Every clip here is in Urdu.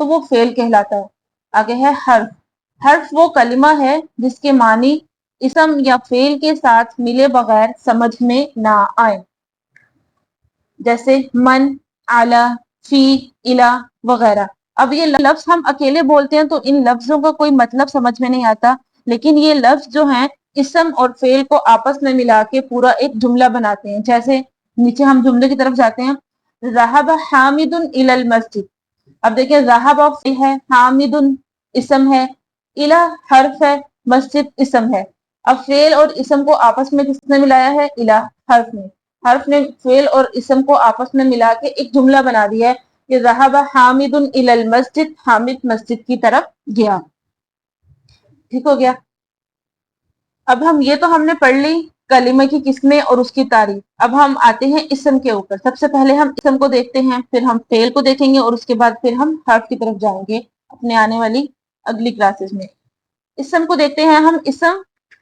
تو وہ فعل کہلاتا ہے۔ آگے ہے حرف۔ حرف وہ کلمہ ہے جس کے معنی اسم یا فعل کے ساتھ ملے بغیر سمجھ میں نہ آئے، جیسے من، اعلی، فی، الا وغیرہ۔ اب یہ لفظ ہم اکیلے بولتے ہیں تو ان لفظوں کا کوئی مطلب سمجھ میں نہیں آتا، لیکن یہ لفظ جو ہیں اسم اور فعل کو آپس میں ملا کے پورا ایک جملہ بناتے ہیں۔ جیسے نیچے ہم جملے کی طرف جاتے ہیں، ذهب حامد الى المسجد۔ اب دیکھیں ذهب فعل ہے، حامد اسم ہے، الى حرف ہے، مسجد اسم ہے۔ اب فعل اور اسم کو آپس میں کس نے ملایا ہے؟ الى حرف نے۔ حرف نے فعل اور اسم کو آپس میں ملا کے ایک جملہ بنا دیا ہے کہ ذهب حامد الى المسجد، حامد مسجد کی طرف گیا۔ ٹھیک ہو گیا؟ اب ہم نے پڑھ لی کلمہ کی قسمیں اور اس کی تعریف۔ اب ہم آتے ہیں اسم کے اوپر۔ سب سے پہلے ہم اسم کو دیکھتے ہیں، پھر ہم فعل کو دیکھیں گے اور اس کے بعد پھر ہم حرف کی طرف جائیں گے اپنے آنے والی اگلی کلاسز میں۔ اسم کو دیکھتے ہیں ہم۔ اسم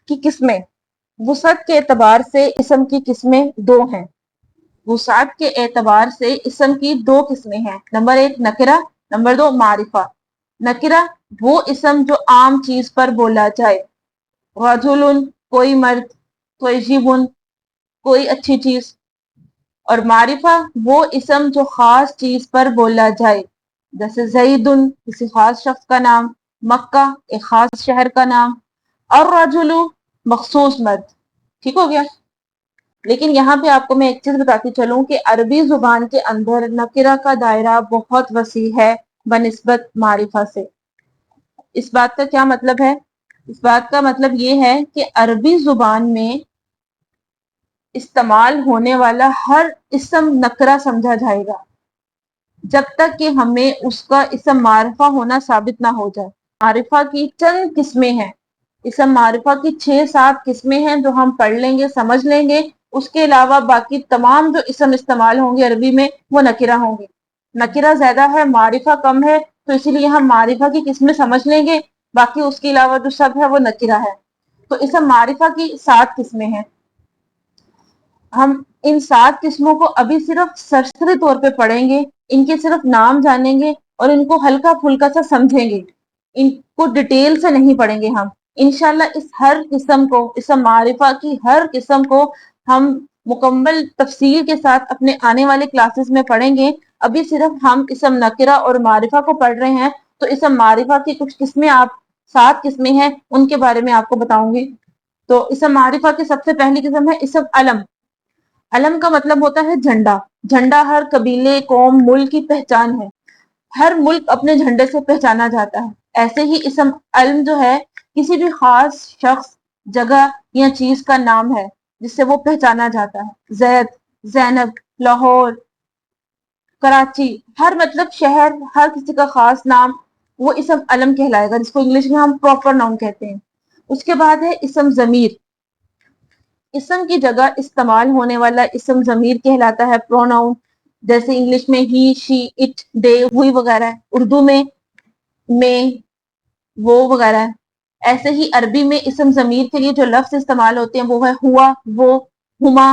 کی قسمیں، وسعت کے اعتبار سے اسم کی قسمیں دو ہیں۔ وسعت کے اعتبار سے اسم کی دو قسمیں ہیں۔ نمبر ایک نکرہ، نمبر دو معرفہ۔ نکرہ وہ اسم جو عام چیز پر بولا جائے، رجل کوئی مرد، طیب کوئی اچھی چیز، اور معرفہ وہ اسم جو خاص چیز پر بولا جائے، جیسے زید کسی خاص شخص کا نام، مکہ ایک خاص شہر کا نام، اور رجل مخصوص مرد۔ ٹھیک ہو گیا؟ لیکن یہاں پہ آپ کو میں ایک چیز بتاتی چلوں کہ عربی زبان کے اندر نکرہ کا دائرہ بہت وسیع ہے بنسبت معرفہ سے۔ اس بات کا کیا مطلب ہے؟ اس بات کا مطلب یہ ہے کہ عربی زبان میں استعمال ہونے والا ہر اسم نکرہ سمجھا جائے گا جب تک کہ ہمیں اس کا اسم معرفہ ہونا ثابت نہ ہو جائے۔ معرفہ کی چند قسمیں ہیں، اسم معرفہ کی 6-7 قسمیں ہیں جو ہم پڑھ لیں گے، سمجھ لیں گے۔ اس کے علاوہ باقی تمام جو اسم استعمال ہوں گے عربی میں وہ نکرہ ہوں گے۔ نکرہ زیادہ ہے، معرفہ کم ہے، تو اسی لیے ہم معرفہ کی قسمیں سمجھ لیں گے، باقی اس کے علاوہ جو سب ہے وہ نکرہ ہے۔ تو اسم معرفہ کی 7 قسمیں ہیں۔ ہم ان 7 قسموں کو ابھی صرف سرسری طور پہ پڑھیں گے، ان کے صرف نام جانیں گے اور ان کو ہلکا پھلکا سا سمجھیں گے، ان کو ڈیٹیل سے نہیں پڑھیں گے ہم۔ انشاءاللہ اس ہر قسم کو، اسم معرفہ کی ہر قسم کو ہم مکمل تفصیل کے ساتھ اپنے آنے والے کلاسز میں پڑھیں گے۔ ابھی صرف ہم اسم نکرہ اور معرفہ کو پڑھ رہے ہیں، تو اسم معرفہ کی کچھ قسمیں 7 قسمیں ہیں، ان کے بارے میں آپ کو بتاؤں گی۔ تو اسم معرفہ کی سب سے پہلی قسم ہے اسم علم۔ علم کا مطلب ہوتا ہے جھنڈا۔ جھنڈا ہر قبیلے، قوم، ملک کی پہچان ہے۔ ہر ملک اپنے جھنڈے سے پہچانا جاتا ہے۔ ایسے ہی اسم علم جو ہے کسی بھی خاص شخص، جگہ یا چیز کا نام ہے جس سے وہ پہچانا جاتا ہے۔ زید، زینب، لاہور، کراچی، ہر مطلب شہر، ہر کسی کا خاص نام وہ اسم علم کہلائے گا، جس کو انگلش میں ہم پراپر نام کہتے ہیں۔ اس کے بعد ہے اسم ضمیر۔ اسم کی جگہ استعمال ہونے والا اسم ضمیر کہلاتا ہے، پروناؤن، جیسے انگلش میں ہی، شی، اٹ، دے، وہی وغیرہ، اردو میں وہ وغیرہ۔ ایسے ہی عربی میں اسم ضمیر کے لیے جو لفظ استعمال ہوتے ہیں وہ ہے ہوا، وہ، ہما،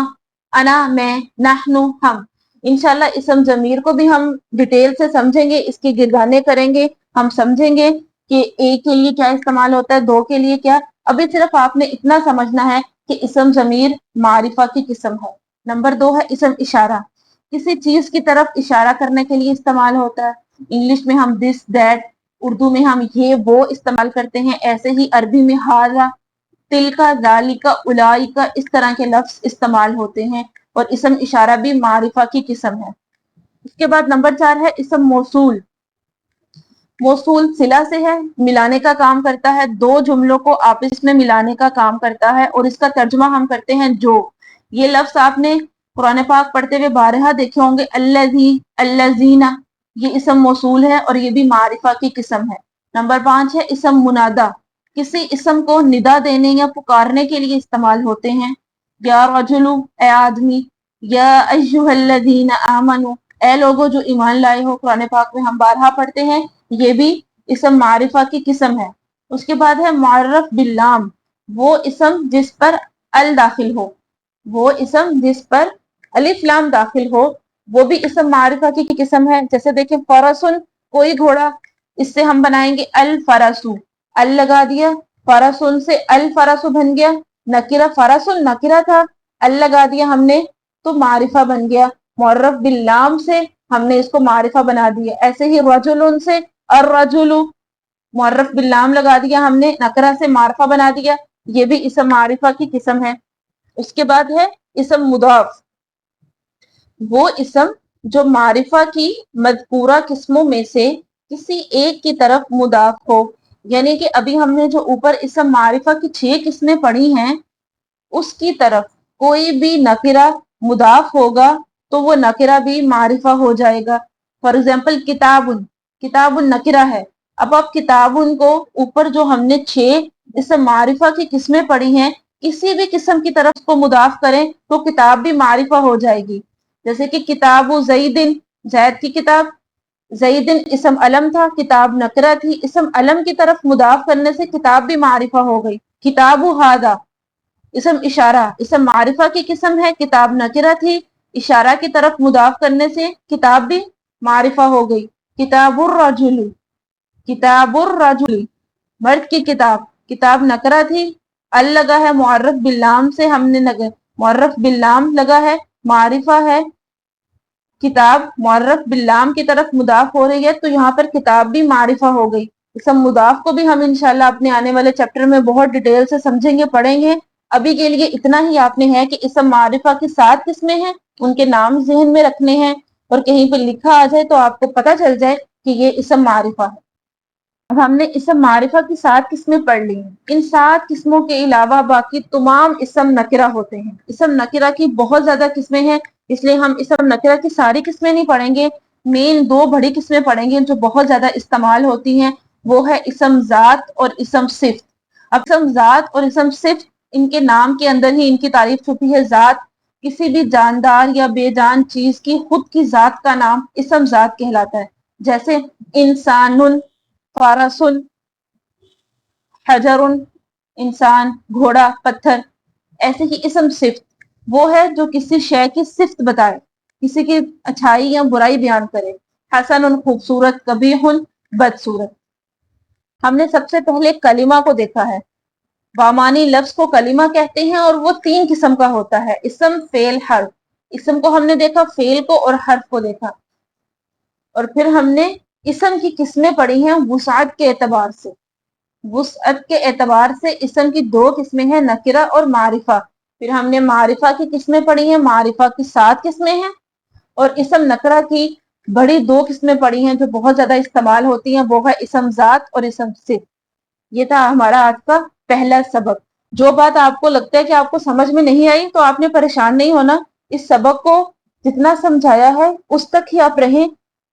انا، میں، نحن، ہم۔ انشاءاللہ اسم ضمیر کو بھی ہم ڈیٹیل سے سمجھیں گے، اس کی گردانے کریں گے، ہم سمجھیں گے کہ ایک کے لیے کیا استعمال ہوتا ہے، دو کے لیے کیا۔ ابھی صرف آپ نے اتنا سمجھنا ہے کہ اسم ضمیر معرفہ کی قسم ہے۔ نمبر 2 ہے اسم اشارہ۔ کسی چیز کی طرف اشارہ کرنے کے لیے استعمال ہوتا ہے۔ انگلش میں ہم دس، دیٹ، اردو میں ہم یہ، وہ استعمال کرتے ہیں۔ ایسے ہی عربی میں ھذا، تلکا، ذالکا، اولئکا، اس طرح کے لفظ استعمال ہوتے ہیں، اور اسم اشارہ بھی معرفہ کی قسم ہے۔ اس کے بعد نمبر 4 ہے اسم موصول۔ موصول صلہ سے ہے، ملانے کا کام کرتا ہے، دو جملوں کو آپس میں ملانے کا کام کرتا ہے، اور اس کا ترجمہ ہم کرتے ہیں جو۔ یہ لفظ آپ نے قرآن پاک پڑھتے ہوئے بارہا دیکھے ہوں گے، الذی، الذین، یہ اسم موصول ہے اور یہ بھی معرفہ کی قسم ہے۔ نمبر 5 ہے اسم منادا۔ کسی اسم کو ندا دینے یا پکارنے کے لیے استعمال ہوتے ہیں۔ یا رجل، اے آدمی، یا ایھا الذین آمنوا، اے لوگوں جو ایمان لائے ہو، قرآن پاک میں ہم بارہا پڑھتے ہیں، یہ بھی اسم معرفہ کی قسم ہے۔ اس کے بعد ہے معرف باللام، وہ اسم جس پر ال داخل ہو، وہ اسم جس پر الف لام داخل ہو، وہ بھی اسم معرفہ کی قسم ہے۔ جیسے دیکھیں فرسن، کوئی گھوڑا، اس سے ہم بنائیں گے الفرسو، ال لگا دیا، فرسن سے الفرسو بن گیا، نکرہ فرسن نکرہ تھا، ال لگا دیا ہم نے تو معرفہ بن گیا، معرف باللام سے ہم نے اس کو معرفہ بنا دیا، ایسے ہی رجل سے الرجل، معرف باللام لگا دیا ہم نے، نکرہ سے معرفہ بنا دیا، یہ بھی اسم معرفہ کی قسم ہے۔ اس کے بعد ہے اسم مضاف، وہ اسم جو معرفہ کی مذکورہ قسموں میں سے کسی ایک کی طرف مضاف ہو، یعنی کہ ابھی ہم نے جو اوپر اسم معرفہ کی 6 قسمیں پڑھی ہیں اس کی طرف کوئی بھی نکرہ مضاف ہوگا تو وہ نکرہ بھی معرفہ ہو جائے گا۔ فار ایگزامپل کتاب، کتاب نکرہ ہے، اب آپ کتاب کو اوپر جو ہم نے 6 اسم معرفہ کی قسمیں پڑھی ہیں کسی بھی قسم کی طرف کو مضاف کریں تو کتاب بھی معرفہ ہو جائے گی، جیسے کہ کتاب زیدن، زید کی کتاب، زیدن اسم علم تھا، کتاب نکرہ تھی، اسم علم کی طرف مضاف کرنے سے کتاب بھی معرفہ ہو گئی۔ کتاب ھذا اسم اشارہ، اسم معرفہ کی قسم ہے، کتاب نکرہ تھی، اشارہ کی طرف مضاف کرنے سے کتاب بھی معرفہ ہو گئی۔ کتاب الرجل، کتاب الرجل مرد کی کتاب، کتاب نکرہ تھی، ال لگا ہے معرف باللام سے ہم نے معرف باللام لگا ہے، معرفہ ہے، کتاب معرف باللام کی طرف مضاف ہو رہی ہے تو یہاں پر کتاب بھی معرفہ ہو گئی۔ اسم مضاف کو بھی ہم انشاءاللہ اپنے آنے والے چیپٹر میں بہت ڈیٹیل سے سمجھیں گے، پڑھیں گے۔ ابھی کے لیے اتنا ہی آپ نے ہے کہ اسم معرفہ کی 7 قسمیں ہیں، ان کے نام ذہن میں رکھنے ہیں اور کہیں پہ لکھا آ جائے تو آپ کو پتہ چل جائے کہ یہ اسم معرفہ ہے۔ اب ہم نے اسم معرفہ کی 7 قسمیں پڑھ لی ہیں، ان 7 قسموں کے علاوہ باقی تمام اسم نکرہ ہوتے ہیں۔ اسم نکرہ کی بہت زیادہ قسمیں ہیں، اس لیے ہم اسم نکرہ کی ساری قسمیں نہیں پڑھیں گے، مین 2 بڑی قسمیں پڑھیں گے جو بہت زیادہ استعمال ہوتی ہیں، وہ ہے اسم ذات اور اسم صفت۔ اب اسم ذات اور اسم صفت ان کے نام کے اندر ہی ان کی تعریف چھپی ہے۔ ذات کسی بھی جاندار یا بے جان چیز کی خود کی ذات کا نام اسم ذات کہلاتا ہے، جیسے انسان، فارس، حجر انسان، گھوڑا، پتھر۔ ایسے ہی اسم صفت وہ ہے جو کسی شے کی صفت بتائے، کسی کی اچھائی یا برائی بیان کرے، حسن خوبصورت، قبیح بدصورت۔ ہم نے سب سے پہلے کلمہ کو دیکھا ہے، بامانی لفظ کو کلمہ کہتے ہیں اور وہ 3 قسم کا ہوتا ہے، اسم، فعل، حرف۔ اسم کو ہم نے دیکھا، فعل کو اور حرف کو دیکھا، اور پھر ہم نے اسم کی قسمیں پڑھی ہیں وسعت کے اعتبار سے۔ وسعت کے اعتبار سے اسم کی 2 قسمیں ہیں، نکرہ اور معرفہ۔ پھر ہم نے معرفہ کی قسمیں پڑھی ہیں، معرفہ کی 7 قسمیں ہیں، اور اسم نکرہ کی بڑی 2 قسمیں پڑھی ہیں جو بہت زیادہ استعمال ہوتی ہیں، وہ ہے اسم ذات اور اسم صفت۔ یہ تھا ہمارا آج کا پہلا سبق۔ جو بات آپ کو لگتا ہے کہ آپ کو سمجھ میں نہیں آئی تو آپ نے پریشان نہیں ہونا، اس سبق کو جتنا سمجھایا ہے اس تک ہی آپ رہیں۔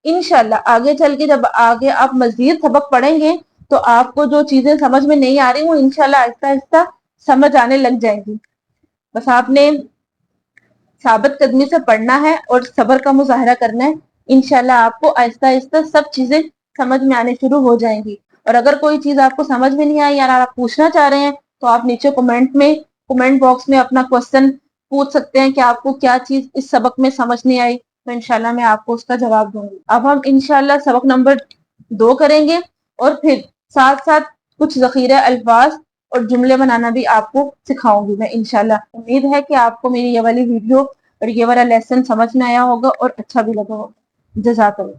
انشاءاللہ آگے چل کے جب آگے آپ مزید سبق پڑھیں گے تو آپ کو جو چیزیں سمجھ میں نہیں آ رہی وہ انشاءاللہ آہستہ آہستہ سمجھ آنے لگ جائیں گی۔ بس آپ نے ثابت قدمی سے پڑھنا ہے اور صبر کا مظاہرہ کرنا ہے، انشاءاللہ آپ کو آہستہ آہستہ سب چیزیں سمجھ میں آنے شروع ہو جائیں گی۔ اور اگر کوئی چیز آپ کو سمجھ میں نہیں آئی یا آپ پوچھنا چاہ رہے ہیں تو آپ نیچے کمنٹ باکس میں اپنا کوسچن پوچھ سکتے ہیں کہ آپ کو کیا چیز اس سبق میں سمجھ نہیں آئی، تو انشاءاللہ میں آپ کو اس کا جواب دوں گی۔ اب ہم انشاءاللہ سبق نمبر 2 کریں گے اور پھر ساتھ ساتھ کچھ ذخیرہ الفاظ اور جملے بنانا بھی آپ کو سکھاؤں گی میں انشاءاللہ۔ امید ہے کہ آپ کو میری یہ والی ویڈیو اور یہ والا لیسن سمجھ میں آیا ہوگا اور اچھا بھی لگا ہوگا۔ جزاک اللہ۔